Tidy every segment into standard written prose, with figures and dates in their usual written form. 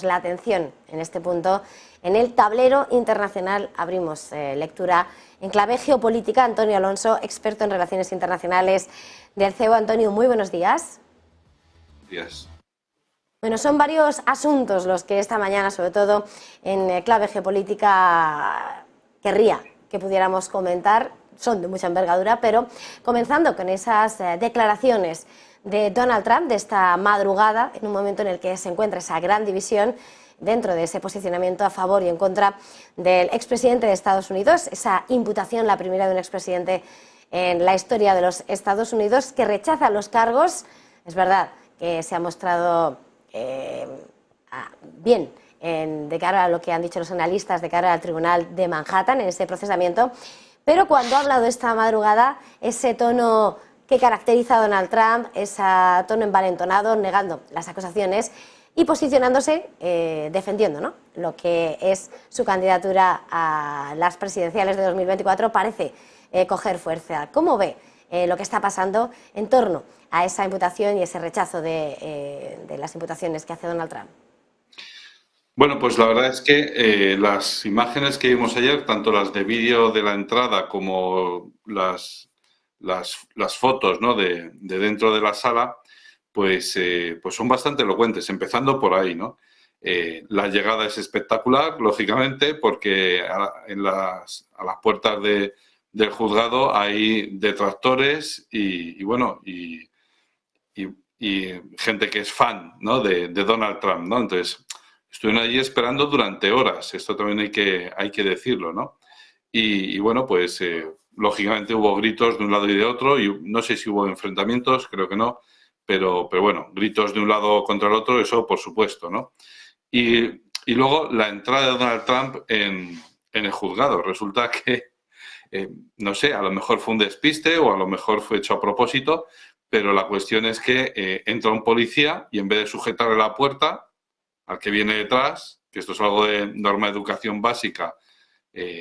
la atención en este punto. En el tablero internacional abrimos lectura en clave geopolítica. Antonio Alonso, experto en relaciones internacionales del CEO. Antonio, muy buenos días. Días. Bueno, son varios asuntos los que esta mañana, sobre todo en clave geopolítica, querría que pudiéramos comentar. Son de mucha envergadura, pero comenzando con esas declaraciones de Donald Trump de esta madrugada, en un momento en el que se encuentra esa gran división dentro de ese posicionamiento a favor y en contra del expresidente de Estados Unidos, esa imputación, la primera de un expresidente en la historia de los Estados Unidos, que rechaza los cargos. Es verdad que se ha mostrado bien de cara a lo que han dicho los analistas, de cara al Tribunal de Manhattan en ese procesamiento, pero cuando ha hablado esta madrugada, ese tono que caracteriza a Donald Trump, ese tono envalentonado, negando las acusaciones y posicionándose, defendiendo, ¿no?, lo que es su candidatura a las presidenciales de 2024, parece coger fuerza. ¿Cómo ve lo que está pasando en torno a esa imputación y ese rechazo de las imputaciones que hace Donald Trump? Bueno, pues la verdad es que las imágenes que vimos ayer, tanto las de vídeo de la entrada como las fotos, ¿no?, de dentro de la sala, pues son bastante elocuentes, empezando por ahí, ¿no? La llegada es espectacular, lógicamente, porque a las puertas del juzgado hay detractores y gente que es fan, ¿no?, de Donald Trump, ¿no? Entonces, estuvieron allí esperando durante horas, esto también hay que decirlo, ¿no? Y bueno, pues lógicamente hubo gritos de un lado y de otro, y no sé si hubo enfrentamientos, creo que no, pero bueno, gritos de un lado contra el otro, eso por supuesto, ¿no? Y luego la entrada de Donald Trump en el juzgado. Resulta que, no sé, a lo mejor fue un despiste o a lo mejor fue hecho a propósito, pero la cuestión es que entra un policía y en vez de sujetarle la puerta al que viene detrás, que esto es algo de norma de educación básica,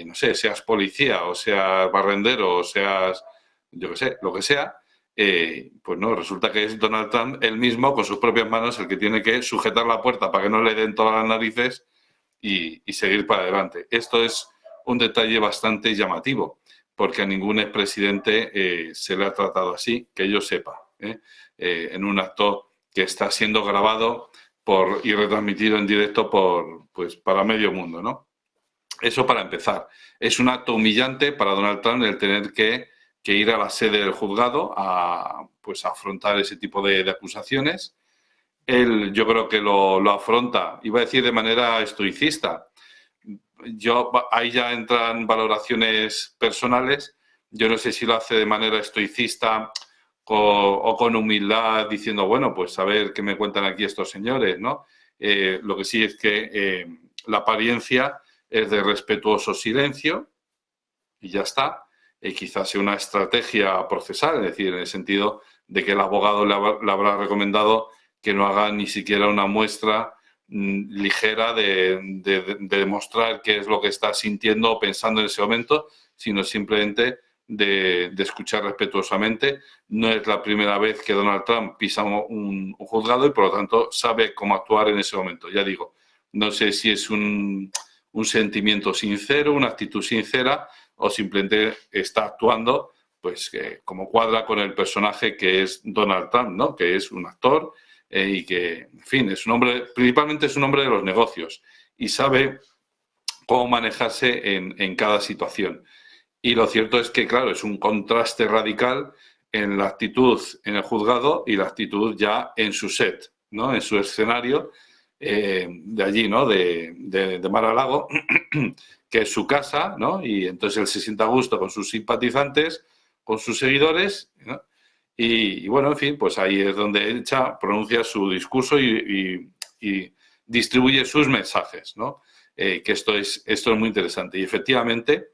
no sé, seas policía o seas barrendero o seas, yo qué sé, lo que sea, pues no, resulta que es Donald Trump él mismo con sus propias manos el que tiene que sujetar la puerta para que no le den todas las narices y seguir para adelante. Esto es un detalle bastante llamativo, porque a ningún expresidente se le ha tratado así, que yo sepa, en un acto que está siendo grabado y retransmitido en directo para medio mundo, ¿no? Eso para empezar. Es un acto humillante para Donald Trump el tener que ir a la sede del juzgado a afrontar ese tipo de acusaciones. Él, yo creo que lo afronta, iba a decir de manera estoicista. Ahí ya entran valoraciones personales. Yo no sé si lo hace de manera estoicista o con humildad, diciendo, bueno, pues a ver qué me cuentan aquí estos señores, ¿no? Lo que sí es que la apariencia es de respetuoso silencio y ya está. Quizás sea una estrategia procesal, es decir, en el sentido de que el abogado le habrá recomendado que no haga ni siquiera una muestra ligera de demostrar qué es lo que está sintiendo o pensando en ese momento, sino simplemente de escuchar respetuosamente. No es la primera vez que Donald Trump pisa un juzgado y, por lo tanto, sabe cómo actuar en ese momento. Ya digo, no sé si es un sentimiento sincero, una actitud sincera, o simplemente está actuando pues como cuadra con el personaje que es Donald Trump, ¿no?, que es un actor y que, en fin, es un hombre, principalmente es un hombre de los negocios y sabe cómo manejarse en cada situación. Y lo cierto es que, claro, es un contraste radical en la actitud en el juzgado y la actitud ya en su set, ¿no?, en su escenario de allí, ¿no?, de Mar-a-Lago, que es su casa, ¿no? Y entonces él se sienta a gusto con sus simpatizantes, con sus seguidores, ¿no? Y bueno, en fin, pues ahí es donde pronuncia su discurso y distribuye sus mensajes, ¿no? Que esto es muy interesante. Y efectivamente,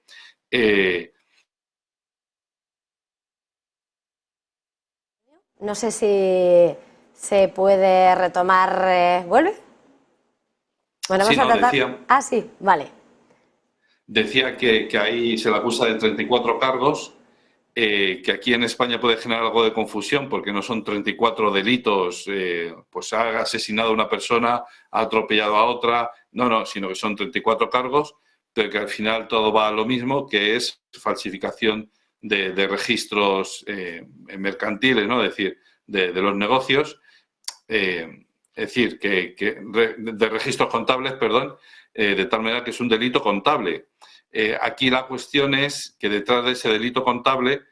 no sé si se puede retomar. ¿Vuelve? Bueno, sí, vamos a no, tratar. Ah, sí, vale. decía que ahí se le acusa de 34 cargos que aquí en España puede generar algo de confusión porque no son 34 delitos, pues ha asesinado a una persona, ha atropellado a otra, no, sino que son 34 cargos, pero que al final todo va a lo mismo, que es falsificación de registros mercantiles, ¿no? Es decir, de los negocios, es decir, de registros contables, perdón, de tal manera que es un delito contable. Aquí la cuestión es que detrás de ese delito contable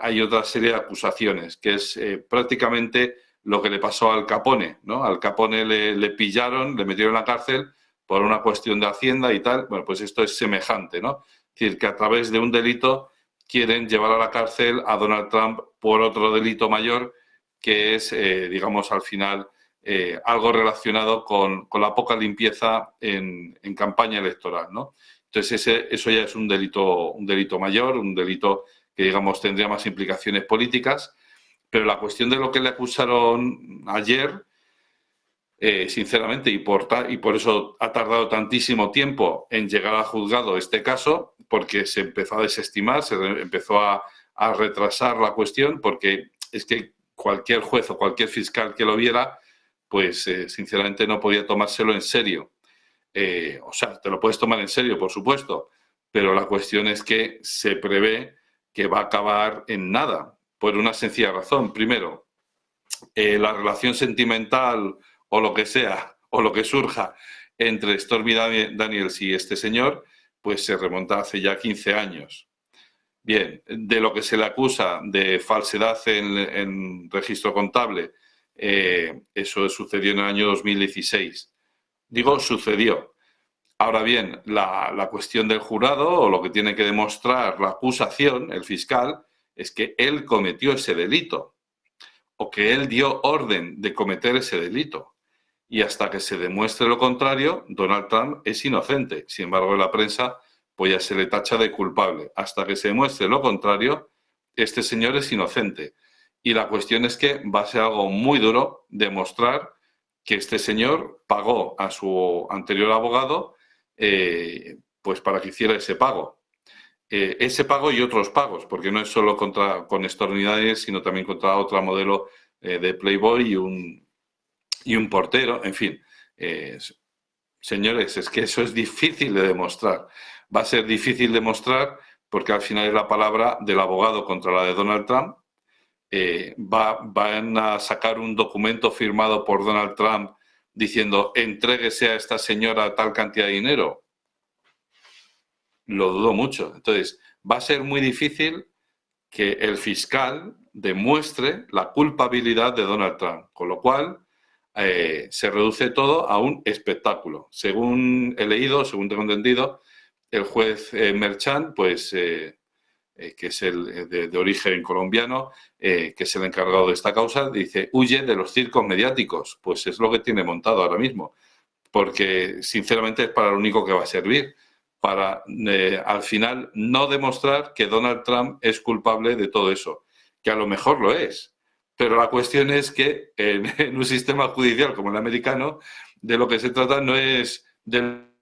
hay otra serie de acusaciones, que es prácticamente lo que le pasó a Al Capone, ¿no? Al Capone le pillaron, le metieron en la cárcel por una cuestión de Hacienda y tal. Bueno, pues esto es semejante, ¿no? Es decir, que a través de un delito quieren llevar a la cárcel a Donald Trump por otro delito mayor, que es, digamos, al final algo relacionado con la poca limpieza en campaña electoral, ¿no? Entonces, eso ya es un delito mayor, un delito que, digamos, tendría más implicaciones políticas. Pero la cuestión de lo que le acusaron ayer, sinceramente, y por eso ha tardado tantísimo tiempo en llegar al juzgado este caso, porque se empezó a desestimar, se empezó a retrasar la cuestión, porque es que cualquier juez o cualquier fiscal que lo viera, pues sinceramente no podía tomárselo en serio. O sea, te lo puedes tomar en serio, por supuesto, pero la cuestión es que se prevé que va a acabar en nada, por una sencilla razón. Primero, la relación sentimental o lo que sea, o lo que surja entre Stormy Daniels y este señor, pues se remonta hace ya 15 años. Bien, de lo que se le acusa de falsedad en registro contable, eso sucedió en el año 2016. Digo, sucedió. Ahora bien, la cuestión del jurado, o lo que tiene que demostrar la acusación, el fiscal, es que él cometió ese delito, o que él dio orden de cometer ese delito. Y hasta que se demuestre lo contrario, Donald Trump es inocente. Sin embargo, en la prensa pues ya se le tacha de culpable. Hasta que se demuestre lo contrario, este señor es inocente. Y la cuestión es que va a ser algo muy duro demostrar que este señor pagó a su anterior abogado pues para que hiciera ese pago. Ese pago y otros pagos, porque no es solo con Stormy Daniels, sino también contra otra modelo de Playboy y un portero, en fin. Señores, es que eso es difícil de demostrar. Va a ser difícil demostrar porque al final es la palabra del abogado contra la de Donald Trump. Van a sacar un documento firmado por Donald Trump diciendo entréguese a esta señora tal cantidad de dinero. Lo dudo mucho. Entonces, va a ser muy difícil que el fiscal demuestre la culpabilidad de Donald Trump, con lo cual se reduce todo a un espectáculo. Según he leído, según tengo entendido, el juez Merchan, pues, que es el de origen colombiano, que es el encargado de esta causa, dice, huye de los circos mediáticos. Pues es lo que tiene montado ahora mismo, porque sinceramente es para lo único que va a servir, para al final no demostrar que Donald Trump es culpable de todo eso, que a lo mejor lo es. Pero la cuestión es que en un sistema judicial como el americano, de lo que se trata no es del...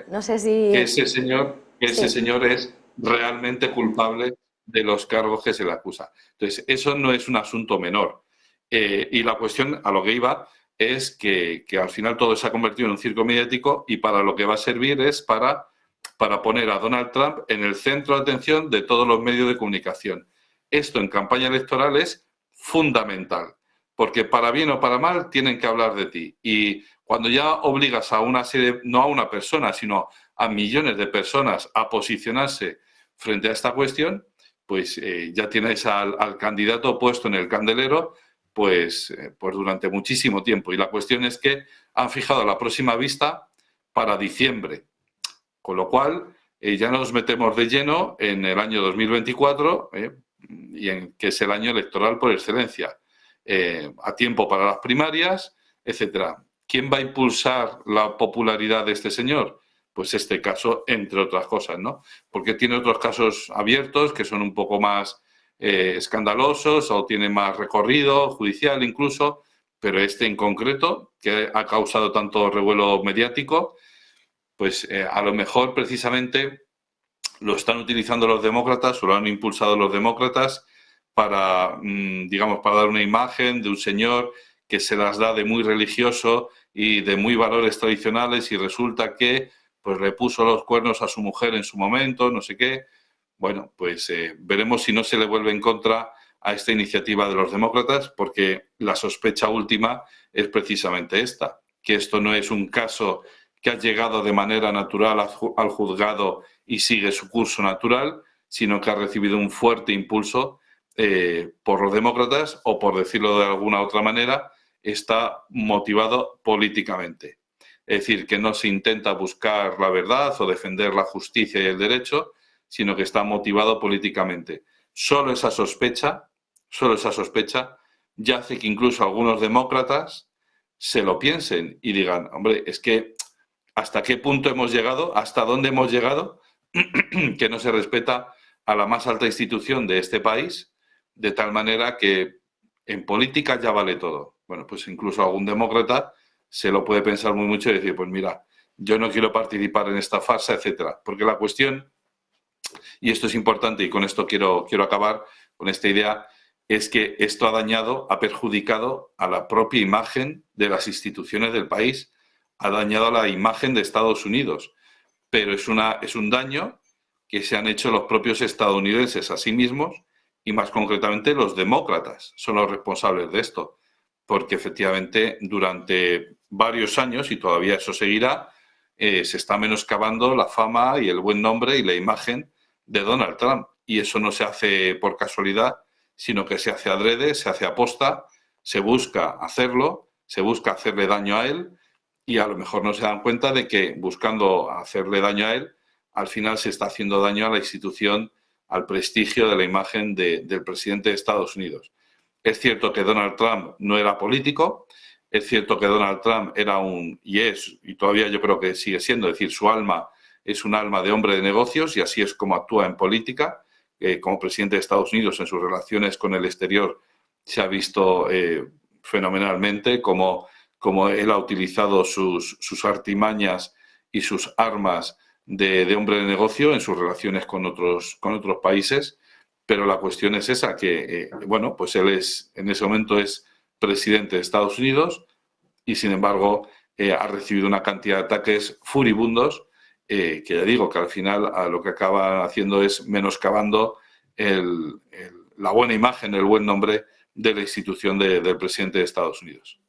No sé si... que ese señor es realmente culpable de los cargos que se le acusa. Entonces, eso no es un asunto menor. Y la cuestión a lo que iba es que al final todo se ha convertido en un circo mediático y para lo que va a servir es para poner a Donald Trump en el centro de atención de todos los medios de comunicación. Esto en campaña electoral es fundamental, porque para bien o para mal tienen que hablar de ti. Y cuando ya obligas a una serie, no a una persona, sino a millones de personas a posicionarse frente a esta cuestión, pues ya tienes al candidato puesto en el candelero pues durante muchísimo tiempo. Y la cuestión es que han fijado la próxima vista para diciembre. Con lo cual, ya nos metemos de lleno en el año 2024, que es el año electoral por excelencia. A tiempo para las primarias, etcétera. ¿Quién va a impulsar la popularidad de este señor? Pues este caso, entre otras cosas, ¿no? Porque tiene otros casos abiertos que son un poco más escandalosos o tienen más recorrido judicial incluso, pero este en concreto, que ha causado tanto revuelo mediático, pues a lo mejor precisamente lo están utilizando los demócratas o lo han impulsado los demócratas para, digamos, para dar una imagen de un señor que se las da de muy religioso y de muy valores tradicionales y resulta que pues le puso los cuernos a su mujer en su momento, no sé qué. Bueno, pues veremos si no se le vuelve en contra a esta iniciativa de los demócratas, porque la sospecha última es precisamente esta, que esto no es un caso que ha llegado de manera natural al juzgado y sigue su curso natural, sino que ha recibido un fuerte impulso por los demócratas o, por decirlo de alguna otra manera, está motivado políticamente. Es decir, que no se intenta buscar la verdad o defender la justicia y el derecho, sino que está motivado políticamente. Solo esa sospecha ya hace que incluso algunos demócratas se lo piensen y digan, hombre, es que ¿hasta qué punto hemos llegado? ¿Hasta dónde hemos llegado? Que no se respeta a la más alta institución de este país, de tal manera que en política ya vale todo. Bueno, pues incluso algún demócrata se lo puede pensar muy mucho y decir, pues mira, yo no quiero participar en esta farsa, etcétera. Porque la cuestión, y esto es importante y con esto quiero acabar con esta idea, es que esto ha dañado, ha perjudicado a la propia imagen de las instituciones del país, ha dañado a la imagen de Estados Unidos, pero es un daño que se han hecho los propios estadounidenses a sí mismos y más concretamente los demócratas son los responsables de esto, porque efectivamente durante varios años, y todavía eso seguirá, se está menoscabando la fama y el buen nombre y la imagen de Donald Trump. Y eso no se hace por casualidad, sino que se hace adrede, se hace aposta, se busca hacerlo, se busca hacerle daño a él y a lo mejor no se dan cuenta de que buscando hacerle daño a él, al final se está haciendo daño a la institución, al prestigio de la imagen del presidente de Estados Unidos. Es cierto que Donald Trump no era político, es cierto que Donald Trump era y todavía yo creo que sigue siendo, es decir, su alma es un alma de hombre de negocios y así es como actúa en política. Como presidente de Estados Unidos en sus relaciones con el exterior se ha visto fenomenalmente cómo él ha utilizado sus artimañas y sus armas de hombre de negocio en sus relaciones con otros países, pero la cuestión es esa, que bueno, pues él en ese momento es presidente de Estados Unidos y sin embargo ha recibido una cantidad de ataques furibundos que ya digo que al final lo que acaba haciendo es menoscabando la buena imagen, el buen nombre de la institución del presidente de Estados Unidos.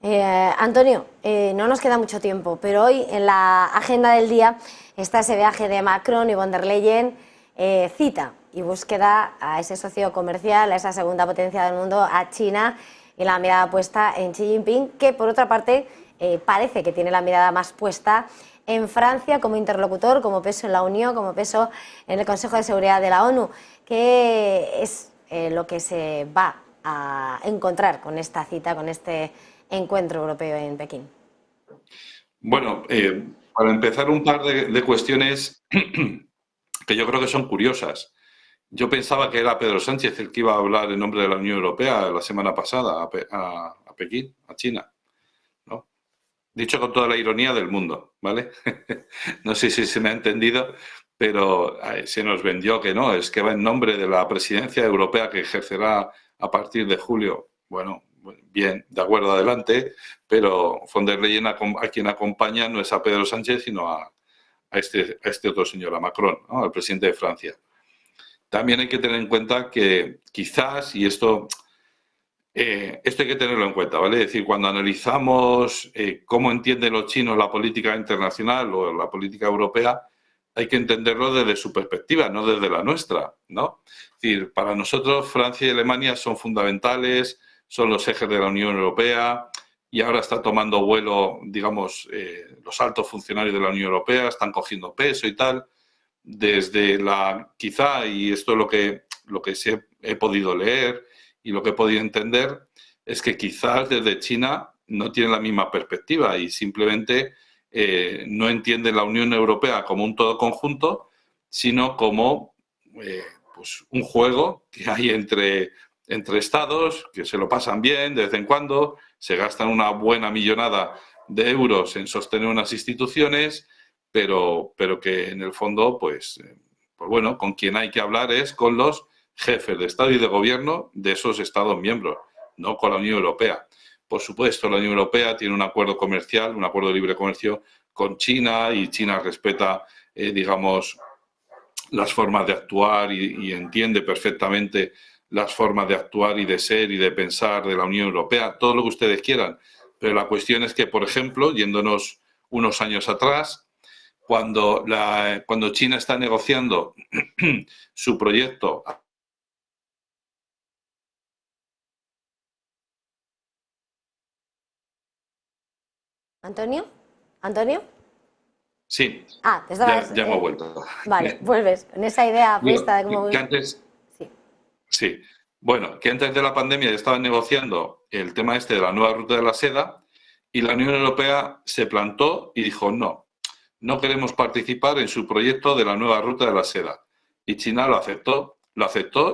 Antonio, no nos queda mucho tiempo, pero hoy en la agenda del día está ese viaje de Macron y von der Leyen, cita y búsqueda a ese socio comercial, a esa segunda potencia del mundo, a China, y la mirada puesta en Xi Jinping, que por otra parte parece que tiene la mirada más puesta en Francia como interlocutor, como peso en la Unión, como peso en el Consejo de Seguridad de la ONU. ¿Qué es lo que se va a encontrar con esta cita, con este encuentro europeo en Pekín? Bueno, para empezar un par de cuestiones que yo creo que son curiosas. Yo pensaba que era Pedro Sánchez el que iba a hablar en nombre de la Unión Europea la semana pasada a Pekín, a China, ¿no? Dicho con toda la ironía del mundo, ¿vale? No sé si se me ha entendido, pero se nos vendió que no, es que va en nombre de la presidencia europea que ejercerá a partir de julio. Bueno, bien, de acuerdo, adelante, pero von der Leyen a quien acompaña no es a Pedro Sánchez, sino a este otro señor, a Macron, ¿no? Al presidente de Francia. También hay que tener en cuenta que quizás, y esto hay que tenerlo en cuenta, ¿vale? Es decir, cuando analizamos cómo entienden los chinos la política internacional o la política europea, hay que entenderlo desde su perspectiva, no desde la nuestra, ¿no? Es decir, para nosotros Francia y Alemania son fundamentales, son los ejes de la Unión Europea y ahora está tomando vuelo, digamos, los altos funcionarios de la Unión Europea están cogiendo peso y tal. Desde quizá, y esto es lo que he podido leer y lo que he podido entender, es que quizás desde China no tienen la misma perspectiva y simplemente no entienden la Unión Europea como un todo conjunto, sino como pues un juego que hay entre entre estados, que se lo pasan bien de vez en cuando, se gastan una buena millonada de euros en sostener unas instituciones, pero que en el fondo, pues bueno, con quien hay que hablar es con los jefes de Estado y de Gobierno de esos Estados miembros, no con la Unión Europea. Por supuesto, la Unión Europea tiene un acuerdo comercial, un acuerdo de libre comercio con China, y China respeta, digamos, las formas de actuar y entiende perfectamente las formas de actuar y de ser y de pensar de la Unión Europea, todo lo que ustedes quieran. Pero la cuestión es que, por ejemplo, yéndonos unos años atrás, cuando China está negociando su proyecto. ¿Antonio? ¿Antonio? Sí, Ah, te estabas... ya hemos vuelto. Vale, vuelves con esa idea puesta de cómo... Que antes, Sí. sí, bueno, que antes de la pandemia ya estaban negociando el tema este de la nueva ruta de la seda, y la Unión Europea se plantó y dijo no queremos participar en su proyecto de la nueva ruta de la seda. Y China lo aceptó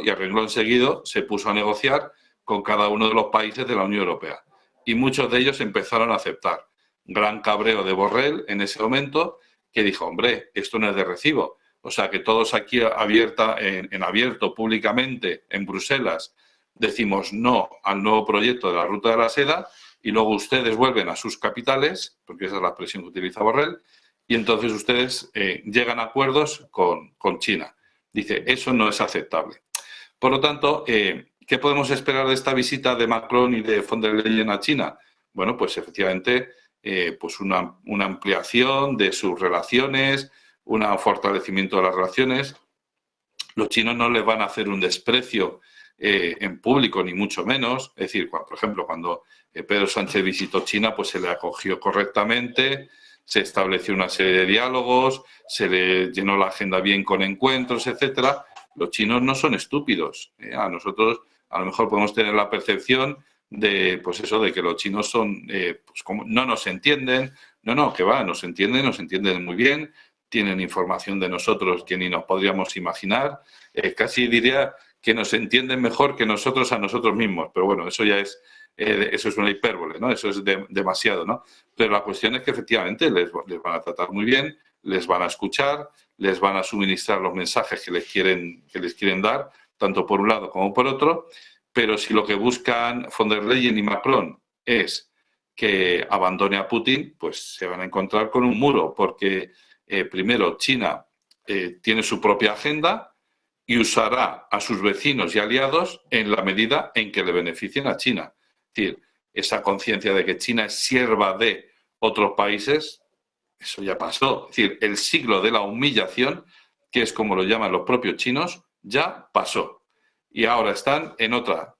y a renglón seguido se puso a negociar con cada uno de los países de la Unión Europea. Y muchos de ellos empezaron a aceptar. Gran cabreo de Borrell en ese momento, que dijo, hombre, esto no es de recibo. O sea, que todos aquí en abierto, públicamente, en Bruselas, decimos no al nuevo proyecto de la ruta de la seda, y luego ustedes vuelven a sus capitales, porque esa es la expresión que utiliza Borrell, y entonces ustedes llegan a acuerdos con China. Dice, eso no es aceptable. Por lo tanto, ¿qué podemos esperar de esta visita de Macron y de von der Leyen a China? Bueno, pues efectivamente, pues una ampliación de sus relaciones, un fortalecimiento de las relaciones. Los chinos no les van a hacer un desprecio en público, ni mucho menos. Es decir, por ejemplo, cuando Pedro Sánchez visitó China, pues se le acogió correctamente, se estableció una serie de diálogos, se le llenó la agenda bien con encuentros, etcétera. Los chinos no son estúpidos. A nosotros a lo mejor podemos tener la percepción de, pues eso, de que los chinos son, pues como no nos entienden. No, que va, nos entienden muy bien, tienen información de nosotros que ni nos podríamos imaginar. Casi diría que nos entienden mejor que nosotros a nosotros mismos, pero bueno, eso ya es, eso es una hipérbole, ¿no? Eso es demasiado, ¿no? Pero la cuestión es que efectivamente les van a tratar muy bien, les van a escuchar, les van a suministrar los mensajes que les quieren dar, tanto por un lado como por otro, pero si lo que buscan von der Leyen y Macron es que abandone a Putin, pues se van a encontrar con un muro, porque primero China tiene su propia agenda y usará a sus vecinos y aliados en la medida en que le beneficien a China. Es decir, esa conciencia de que China es sierva de otros países, eso ya pasó. Es decir, el siglo de la humillación, que es como lo llaman los propios chinos, ya pasó. Y ahora están en otra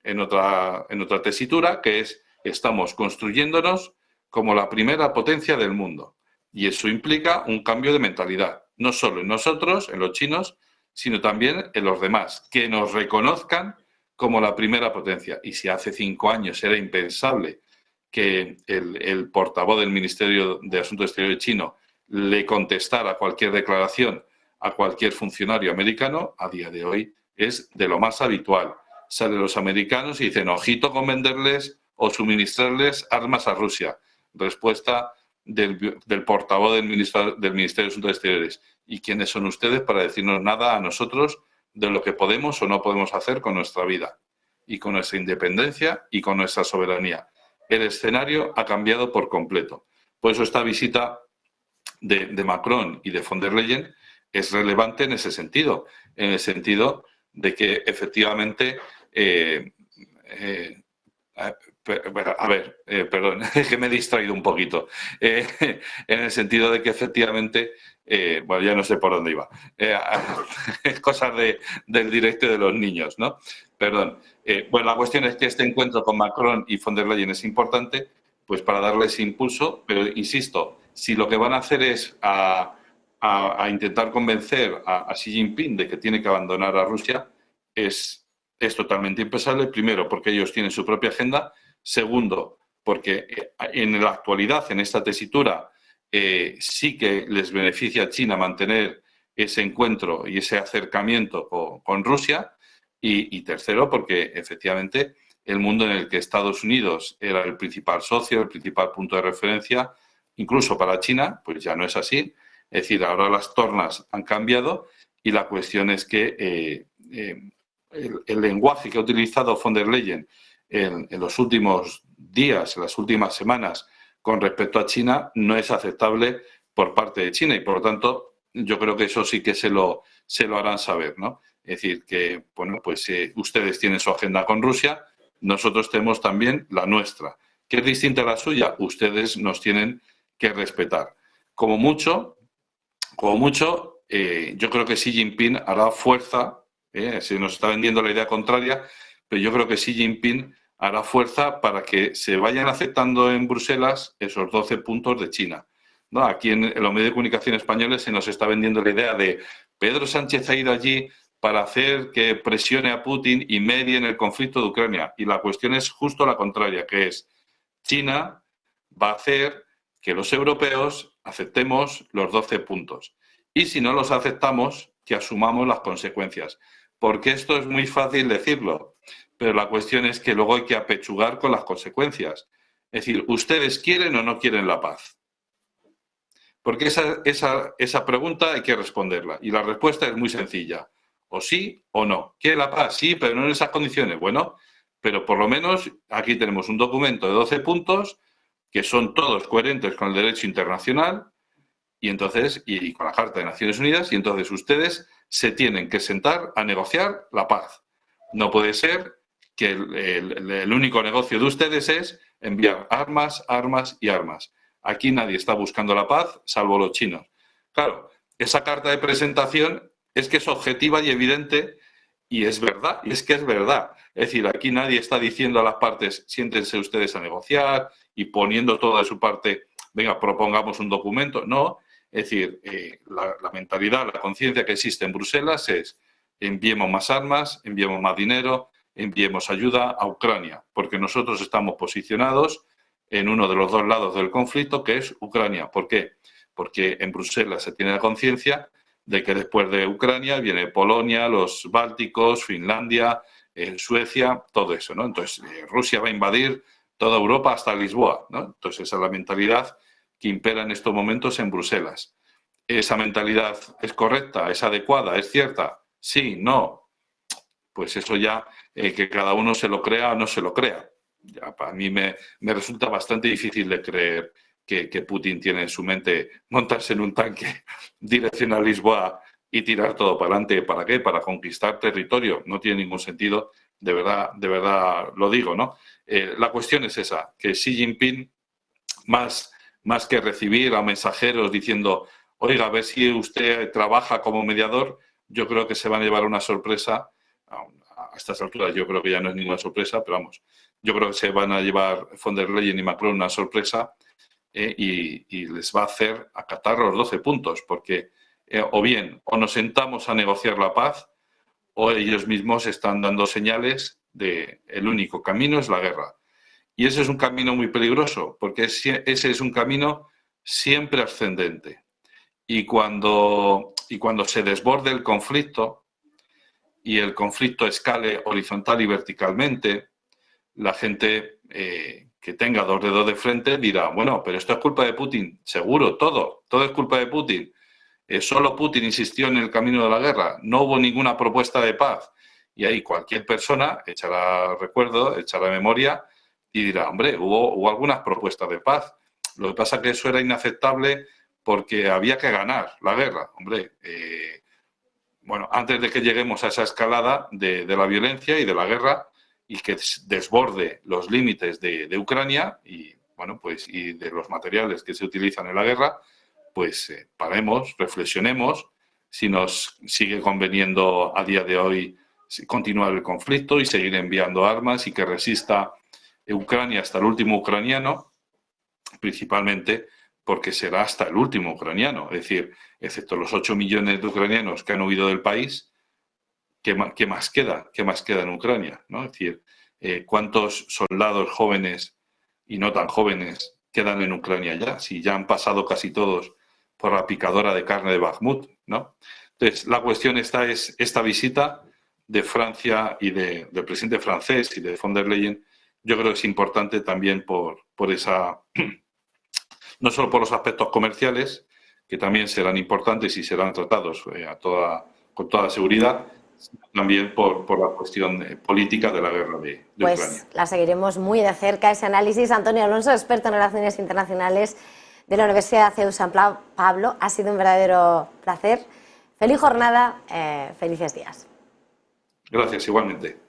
tesitura, que es estamos construyéndonos como la primera potencia del mundo. Y eso implica un cambio de mentalidad, no solo en nosotros, en los chinos, sino también en los demás, que nos reconozcan como la primera potencia. Y si hace 5 años era impensable que el portavoz del Ministerio de Asuntos Exteriores chino le contestara cualquier declaración a cualquier funcionario americano, a día de hoy es de lo más habitual. Salen los americanos y dicen, ojito con venderles o suministrarles armas a Rusia. Respuesta del portavoz del Ministerio de Asuntos Exteriores. ¿Y quiénes son ustedes para decirnos nada a nosotros de lo que podemos o no podemos hacer con nuestra vida y con nuestra independencia y con nuestra soberanía? El escenario ha cambiado por completo. Por eso esta visita de Macron y de von der Leyen es relevante en ese sentido, en el sentido de que efectivamente perdón, es que me he distraído un poquito. En el sentido de que efectivamente, bueno, ya no sé por dónde iba. Es cosas del directo de los niños, ¿no? Perdón. Bueno, la cuestión es que este encuentro con Macron y von der Leyen es importante, pues para darles impulso, pero insisto, si lo que van a hacer es a intentar convencer a Xi Jinping de que tiene que abandonar a Rusia, es totalmente impensable. Primero, porque ellos tienen su propia agenda. Segundo, porque en la actualidad, en esta tesitura, sí que les beneficia a China mantener ese encuentro y ese acercamiento con Rusia. Y tercero, porque efectivamente el mundo en el que Estados Unidos era el principal socio, el principal punto de referencia, incluso para China, pues ya no es así. Es decir, ahora las tornas han cambiado y la cuestión es que el lenguaje que ha utilizado von der Leyen en los últimos días, en las últimas semanas, con respecto a China, no es aceptable por parte de China y, por lo tanto, yo creo que eso sí que se lo harán saber, ¿no? Es decir, que, bueno, pues ustedes tienen su agenda con Rusia, nosotros tenemos también la nuestra. ¿Qué es distinta a la suya? Ustedes nos tienen que respetar. Como mucho, yo creo que Xi Jinping hará fuerza, se nos está vendiendo la idea contraria, pero yo creo que Xi Jinping hará fuerza para que se vayan aceptando en Bruselas esos 12 puntos de China, ¿no? Aquí en los medios de comunicación españoles se nos está vendiendo la idea de Pedro Sánchez ha ido allí para hacer que presione a Putin y medie en el conflicto de Ucrania. Y la cuestión es justo la contraria, que es China va a hacer que los europeos aceptemos los 12 puntos. Y si no los aceptamos, que asumamos las consecuencias. Porque esto es muy fácil decirlo, pero la cuestión es que luego hay que apechugar con las consecuencias. Es decir, ¿ustedes quieren o no quieren la paz? Porque esa pregunta hay que responderla. Y la respuesta es muy sencilla. O sí o no. ¿Quiere la paz? Sí, pero no en esas condiciones. Bueno, pero por lo menos aquí tenemos un documento de 12 puntos que son todos coherentes con el derecho internacional y entonces y con la Carta de Naciones Unidas, y entonces ustedes se tienen que sentar a negociar la paz. No puede ser que el único negocio de ustedes es enviar armas, armas y armas. Aquí nadie está buscando la paz, salvo los chinos. Claro, esa carta de presentación es que es objetiva y evidente, y es verdad, y es que es verdad. Es decir, aquí nadie está diciendo a las partes, siéntense ustedes a negociar y poniendo toda de su parte, venga, propongamos un documento. No, es decir, la mentalidad, la conciencia que existe en Bruselas es enviemos más armas, enviemos más dinero, enviemos ayuda a Ucrania, porque nosotros estamos posicionados en uno de los dos lados del conflicto, que es Ucrania. ¿Por qué? Porque en Bruselas se tiene la conciencia de que después de Ucrania viene Polonia, los Bálticos, Finlandia, Suecia, todo eso, ¿no? Entonces, Rusia va a invadir toda Europa hasta Lisboa, ¿no? Entonces, esa es la mentalidad que impera en estos momentos en Bruselas. ¿Esa mentalidad es correcta, es adecuada, es cierta? Sí, no. Pues eso ya, que cada uno se lo crea o no se lo crea. Ya, para mí me resulta bastante difícil de creer que Putin tiene en su mente montarse en un tanque, dirección a Lisboa y tirar todo para adelante. ¿Para qué? Para conquistar territorio. No tiene ningún sentido, de verdad lo digo, ¿no? La cuestión es esa, que Xi Jinping, más que recibir a mensajeros diciendo, oiga, a ver si usted trabaja como mediador, yo creo que se van a llevar una sorpresa. A estas alturas yo creo que ya no es ninguna sorpresa, pero vamos, yo creo que se van a llevar von der Leyen y Macron una sorpresa y les va a hacer acatar los 12 puntos, porque o bien o nos sentamos a negociar la paz o ellos mismos están dando señales de el único camino es la guerra. Y ese es un camino muy peligroso, porque ese es un camino siempre ascendente. Y cuando se desborde el conflicto y el conflicto escale horizontal y verticalmente, la gente que tenga dos dedos de frente dirá, bueno, pero esto es culpa de Putin. Seguro, todo es culpa de Putin. Solo Putin insistió en el camino de la guerra. No hubo ninguna propuesta de paz. Y ahí cualquier persona echará recuerdo, echará memoria y dirá, hombre, hubo algunas propuestas de paz. Lo que pasa es que eso era inaceptable porque había que ganar la guerra. Hombre, bueno, antes de que lleguemos a esa escalada de la violencia y de la guerra y que desborde los límites de Ucrania y, bueno, pues, y de los materiales que se utilizan en la guerra, pues paremos, reflexionemos si nos sigue conveniendo a día de hoy continuar el conflicto y seguir enviando armas y que resista Ucrania hasta el último ucraniano, principalmente porque será hasta el último ucraniano. Es decir, excepto los 8 millones de ucranianos que han huido del país, ¿qué más queda? ¿Qué más queda en Ucrania? ¿No? Es decir, ¿cuántos soldados jóvenes y no tan jóvenes quedan en Ucrania ya? Si ya han pasado casi todos por la picadora de carne de Bakhmut, ¿no? Entonces, la cuestión es esta visita de Francia y del presidente francés y de von der Leyen, yo creo que es importante también por esa, no solo por los aspectos comerciales, que también serán importantes y serán tratados con toda seguridad, sino también por la cuestión política de la guerra de pues Ucrania. La seguiremos muy de cerca ese análisis. Antonio Alonso, experto en relaciones internacionales de la Universidad CEU San Pablo. Ha sido un verdadero placer. Feliz jornada, felices días. Gracias, igualmente.